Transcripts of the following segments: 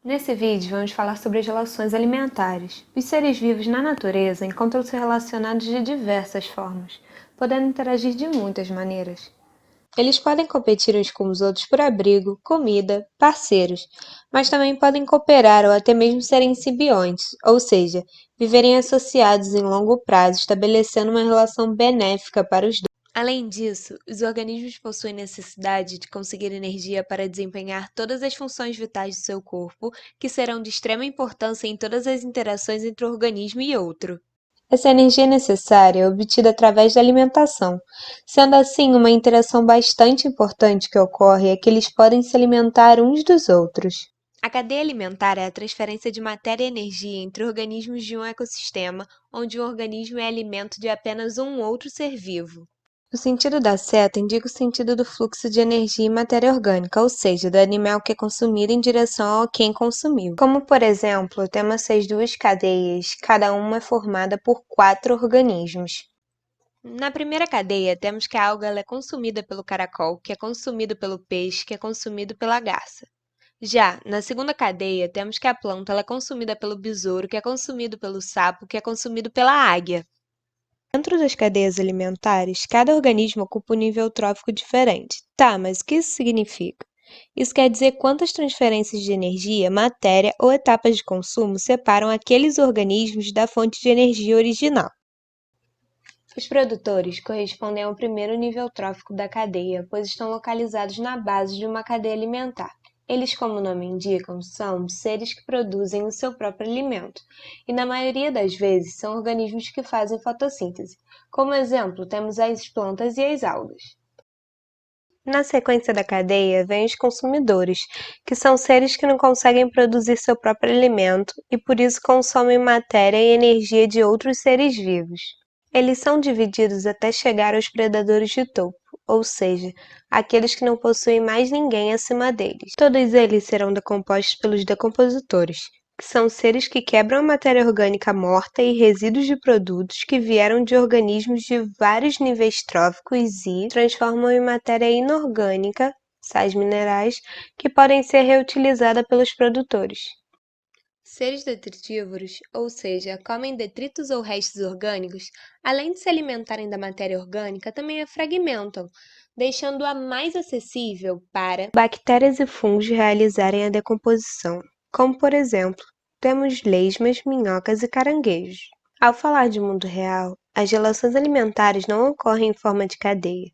Nesse vídeo, vamos falar sobre as relações alimentares. Os seres vivos na natureza encontram-se relacionados de diversas formas, podendo interagir de muitas maneiras. Eles podem competir uns com os outros por abrigo, comida, parceiros, mas também podem cooperar ou até mesmo serem simbiontes, ou seja, viverem associados em longo prazo, estabelecendo uma relação benéfica para os dois. Além disso, os organismos possuem necessidade de conseguir energia para desempenhar todas as funções vitais do seu corpo, que serão de extrema importância em todas as interações entre um organismo e outro. Essa energia necessária é obtida através da alimentação. Sendo assim, uma interação bastante importante que ocorre é que eles podem se alimentar uns dos outros. A cadeia alimentar é a transferência de matéria e energia entre organismos de um ecossistema, onde um organismo é alimento de apenas um outro ser vivo. O sentido da seta indica o sentido do fluxo de energia e matéria orgânica, ou seja, do animal que é consumido em direção a quem consumiu. Como, por exemplo, temos essas duas cadeias, cada uma é formada por 4 organismos. Na primeira cadeia, temos que a alga ela é consumida pelo caracol, que é consumido pelo peixe, que é consumido pela garça. Já na segunda cadeia, temos que a planta ela é consumida pelo besouro, que é consumido pelo sapo, que é consumido pela águia. Dentro das cadeias alimentares, cada organismo ocupa um nível trófico diferente. Tá, mas o que isso significa? Isso quer dizer quantas transferências de energia, matéria ou etapas de consumo separam aqueles organismos da fonte de energia original. Os produtores correspondem ao primeiro nível trófico da cadeia, pois estão localizados na base de uma cadeia alimentar. Eles, como o nome indica, são seres que produzem o seu próprio alimento, e na maioria das vezes são organismos que fazem fotossíntese. Como exemplo, temos as plantas e as algas. Na sequência da cadeia, vêm os consumidores, que são seres que não conseguem produzir seu próprio alimento e por isso consomem matéria e energia de outros seres vivos. Eles são divididos até chegar aos predadores de topo, ou seja, aqueles que não possuem mais ninguém acima deles. Todos eles serão decompostos pelos decompositores, que são seres que quebram a matéria orgânica morta e resíduos de produtos que vieram de organismos de vários níveis tróficos e transformam em matéria inorgânica, sais minerais, que podem ser reutilizadas pelos produtores. Seres detritívoros, ou seja, comem detritos ou restos orgânicos, além de se alimentarem da matéria orgânica, também a fragmentam, deixando-a mais acessível para bactérias e fungos realizarem a decomposição, como por exemplo, temos lesmas, minhocas e caranguejos. Ao falar de mundo real, as relações alimentares não ocorrem em forma de cadeia,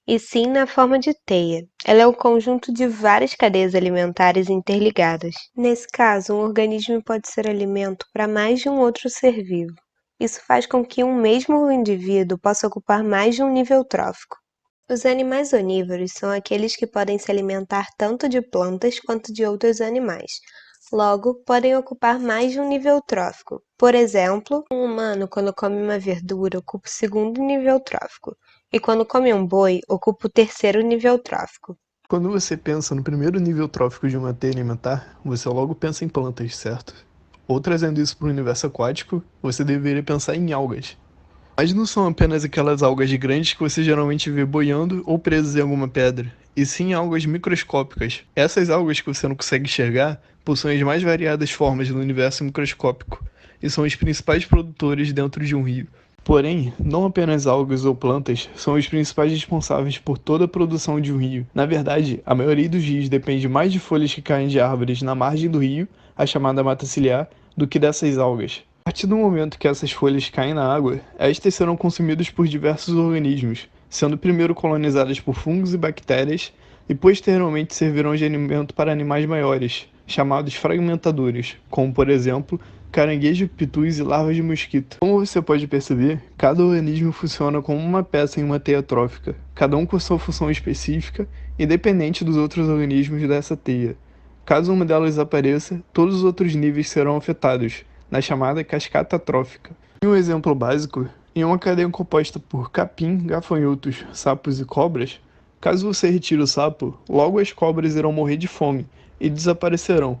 e sim na forma de teia. Ela é o conjunto de várias cadeias alimentares interligadas. Nesse caso, um organismo pode ser alimento para mais de um outro ser vivo. Isso faz com que um mesmo indivíduo possa ocupar mais de um nível trófico. Os animais onívoros são aqueles que podem se alimentar tanto de plantas quanto de outros animais. Logo, podem ocupar mais de um nível trófico. Por exemplo, um humano, quando come uma verdura, ocupa o segundo nível trófico, e quando come um boi, ocupa o terceiro nível trófico. Quando você pensa no primeiro nível trófico de uma teia alimentar, você logo pensa em plantas, certo? Ou trazendo isso para o universo aquático, você deveria pensar em algas. Mas não são apenas aquelas algas grandes que você geralmente vê boiando ou presas em alguma pedra, e sim algas microscópicas. Essas algas que você não consegue enxergar possuem as mais variadas formas no universo microscópico, e são os principais produtores dentro de um rio. Porém, não apenas algas ou plantas são os principais responsáveis por toda a produção de um rio. Na verdade, a maioria dos rios depende mais de folhas que caem de árvores na margem do rio, a chamada mata ciliar, do que dessas algas. A partir do momento que essas folhas caem na água, estas serão consumidas por diversos organismos, sendo primeiro colonizadas por fungos e bactérias, e posteriormente servirão de alimento para animais maiores, chamados fragmentadores, como por exemplo, caranguejo, pitus e larvas de mosquito. Como você pode perceber, cada organismo funciona como uma peça em uma teia trófica, cada um com sua função específica, independente dos outros organismos dessa teia. Caso uma delas desapareça, todos os outros níveis serão afetados, na chamada cascata trófica. Em um exemplo básico, em uma cadeia composta por capim, gafanhotos, sapos e cobras, caso você retire o sapo, logo as cobras irão morrer de fome e desaparecerão,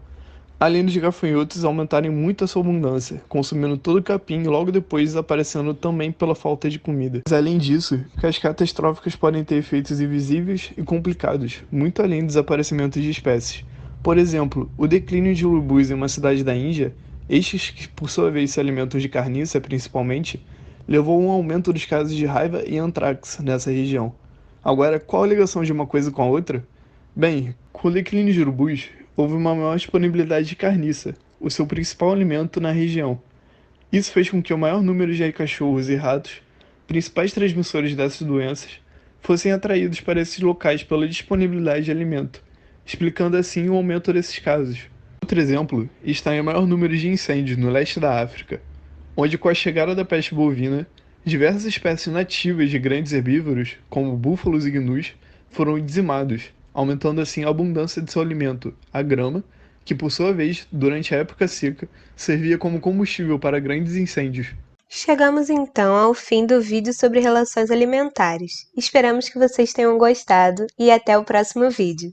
além dos gafanhotos aumentarem muito a sua abundância, consumindo todo o capim e logo depois desaparecendo também pela falta de comida. Mas além disso, cascatas tróficas podem ter efeitos invisíveis e complicados, muito além do desaparecimento de espécies. Por exemplo, o declínio de urubus em uma cidade da Índia, estes que por sua vez se alimentam de carniça principalmente, levou a um aumento dos casos de raiva e antrax nessa região. Agora, qual a ligação de uma coisa com a outra? Bem, com o declínio de urubus, houve uma maior disponibilidade de carniça, o seu principal alimento na região. Isso fez com que o maior número de cachorros e ratos, principais transmissores dessas doenças, fossem atraídos para esses locais pela disponibilidade de alimento, explicando assim o aumento desses casos. Outro exemplo está em maior número de incêndios no leste da África, onde com a chegada da peste bovina, diversas espécies nativas de grandes herbívoros, como búfalos e gnus, foram dizimados, aumentando assim a abundância de seu alimento, a grama, que por sua vez, durante a época seca, servia como combustível para grandes incêndios. Chegamos então ao fim do vídeo sobre relações alimentares. Esperamos que vocês tenham gostado e até o próximo vídeo.